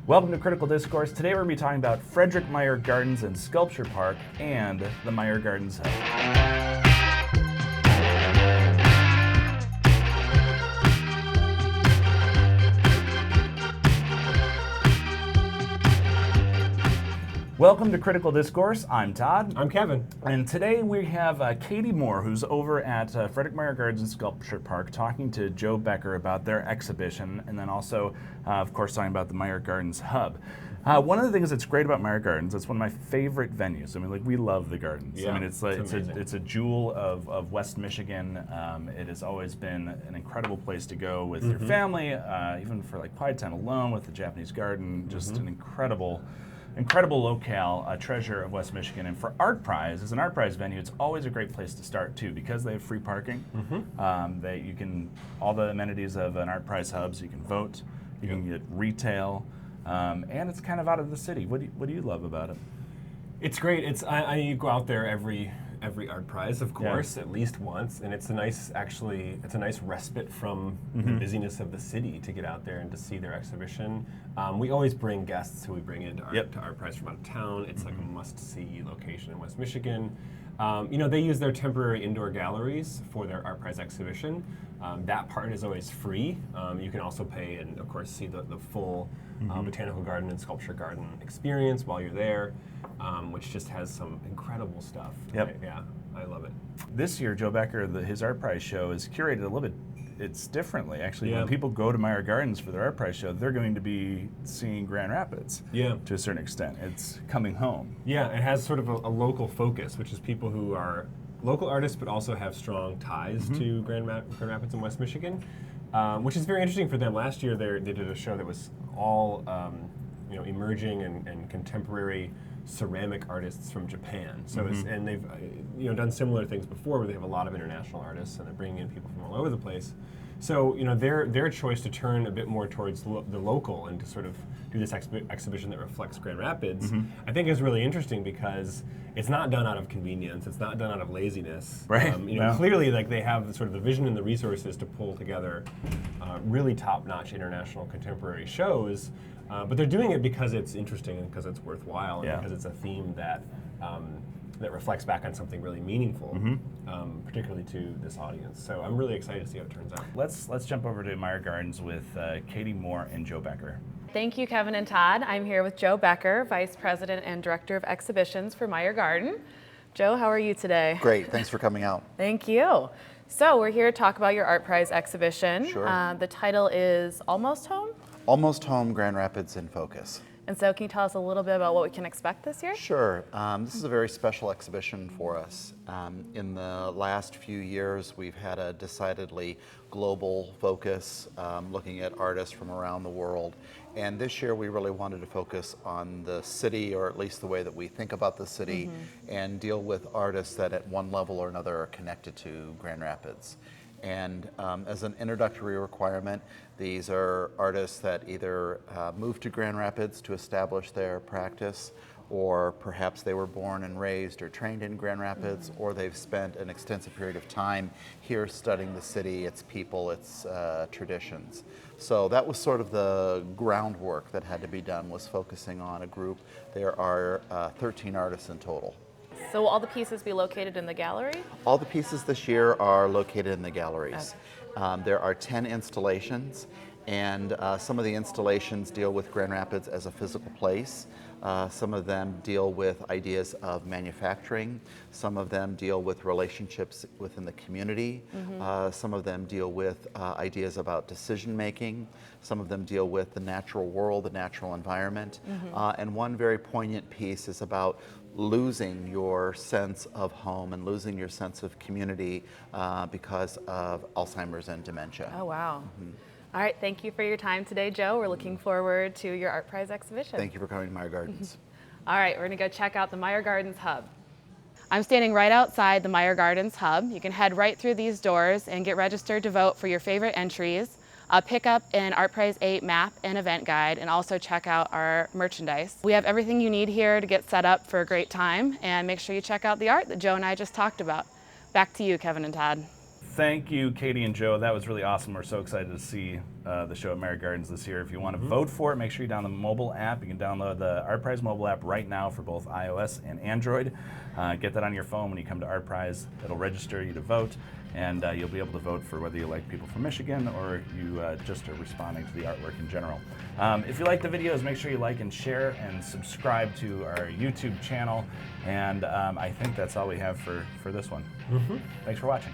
Welcome to Critical Discourse. Today we're going to be talking about Frederick Meijer Gardens and Sculpture Park and the Meijer Gardens HUB. Welcome to Critical Discourse. I'm Todd. I'm Kevin. And today we have Katie Moore, who's over at Frederick Meijer Gardens and Sculpture Park, talking to Joe Becker about their exhibition, and then also, of course, talking about the Meijer Gardens HUB. One of the things that's great about Meijer Gardens, it's one of my favorite venues. I mean, like, we love the gardens. Yeah, I mean, it's a jewel of West Michigan. It has always been an incredible place to go with your family, even for like quiet time alone with the Japanese garden. Just an incredible locale, a treasure of West Michigan. And for Art Prize, as an Art Prize venue, it's always a great place to start too, because they have free parking. You can, all the amenities of an Art Prize hub, so you can vote, you can get retail, and it's kind of out of the city. What do you love about it? It's great. You go out there every Art Prize, of course, at least once, and it's a nice respite from the busyness of the city to get out there and to see their exhibition. We always bring guests who we bring into Art Prize from out of town. It's like a must-see location in West Michigan. They use their temporary indoor galleries for their Art Prize exhibition. That part is always free. You can also pay and, of course, see the full botanical garden and sculpture garden experience while you're there, which just has some incredible stuff. Yep. I love it. This year, Joe Becker, his Art Prize show is curated a little bit. It's differently, actually. When people go to Meijer Gardens for their Art Prize show, they're going to be seeing Grand Rapids to a certain extent. It's coming home. Yeah, it has sort of a local focus, which is people who are local artists but also have strong ties to Grand Rapids and West Michigan, which is very interesting for them. Last year they did a show that was all emerging and contemporary ceramic artists from Japan. So and they've done similar things before, where they have a lot of international artists and they're bringing in people from all over the place. So their choice to turn a bit more towards the local and to sort of do this exhibition that reflects Grand Rapids, I think is really interesting, because it's not done out of convenience. It's not done out of laziness. Right. Clearly, like, they have sort of the vision and the resources to pull together really top-notch international contemporary shows. But they're doing it because it's interesting and because it's worthwhile and because it's a theme that reflects back on something really meaningful, particularly to this audience. So I'm really excited to see how it turns out. Let's jump over to Meijer Gardens with Katie Moore and Joe Becker. Thank you, Kevin and Todd. I'm here with Joe Becker, Vice President and Director of Exhibitions for Meijer Garden. Joe, how are you today? Great, thanks for coming out. Thank you. So we're here to talk about your Art Prize exhibition. Sure. The title is Almost Home? Almost Home, Grand Rapids in Focus. And so can you tell us a little bit about what we can expect this year? Sure. This is a very special exhibition for us. In the last few years, we've had a decidedly global focus, looking at artists from around the world. And this year, we really wanted to focus on the city, or at least the way that we think about the city, and deal with artists that at one level or another are connected to Grand Rapids. And as an introductory requirement, these are artists that either moved to Grand Rapids to establish their practice, or perhaps they were born and raised or trained in Grand Rapids, or they've spent an extensive period of time here studying the city, its people, its traditions. So that was sort of the groundwork that had to be done, was focusing on a group. There are 13 artists in total. So will all the pieces be located in the gallery? All the pieces this year are located in the galleries. There are 10 installations, and some of the installations deal with Grand Rapids as a physical place. Some of them deal with ideas of manufacturing. Some of them deal with relationships within the community. Some of them deal with ideas about decision making. Some of them deal with the natural world, the natural environment. And one very poignant piece is about losing your sense of home and losing your sense of community because of Alzheimer's and dementia. Oh, wow. All right, thank you for your time today, Joe. We're looking forward to your Art Prize exhibition. Thank you for coming to Meijer Gardens. All right, we're gonna go check out the Meijer Gardens HUB. I'm standing right outside the Meijer Gardens HUB. You can head right through these doors and get registered to vote for your favorite entries, pick up an Art Prize 8 map and event guide, and also check out our merchandise. We have everything you need here to get set up for a great time, and make sure you check out the art that Joe and I just talked about. Back to you, Kevin and Todd. thank you, Katie and Joe. That was really awesome. We're so excited to see the show at Meijer Gardens this year. If you want to vote for it, make sure you download the mobile app. You can download the Art Prize mobile app right now for both iOS and Android. Get that on your phone when you come to Art Prize. It'll register you to vote, and you'll be able to vote for whether you like people from Michigan or you just are responding to the artwork in general. If you like the videos, make sure you like and share and subscribe to our YouTube channel. And I think that's all we have for this one. Thanks for watching.